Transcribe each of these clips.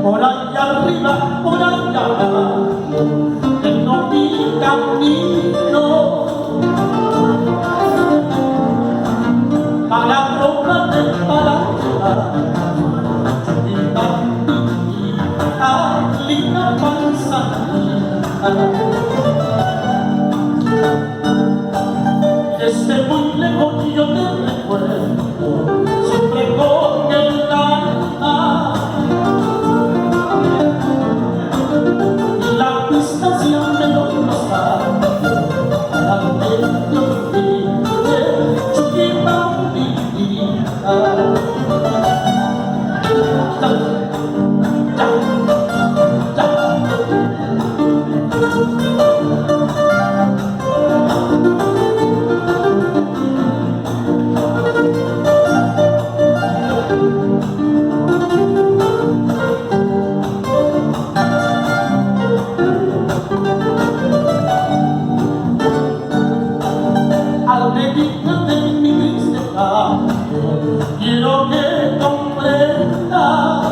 Por allá arriba, por allá abajo, tengo mi camino para probar, para llevar mi bandita, linda manzanita. Desde muy lejos yo te recuerdo, siempre con el alma. Y la distancia me lo pasa para mentir, chiquita bonita. Al dedicarte mi tristeza, quiero que comprendas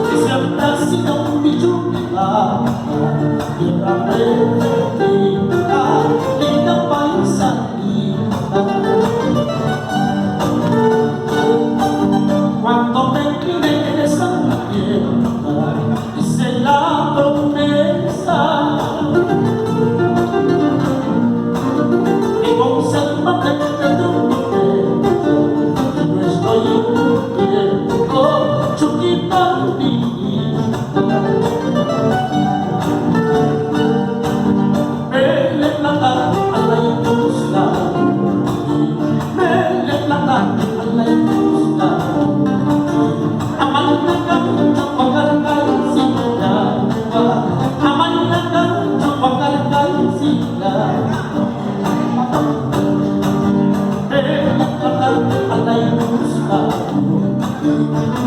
que siempre ha sido mi lluvia, tierra preferida, linda paisanita. Cuando me quieres a mi tierra, hice la promesa consérvate de tu pecho, no estoy mintiendo, chiquita bonita. Vele plata a la industria, vele plata a la industria. Amanda cancho pagarga y silla, Amanda cancho pagarga y silla. Plata a la industria,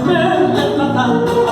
vele plata.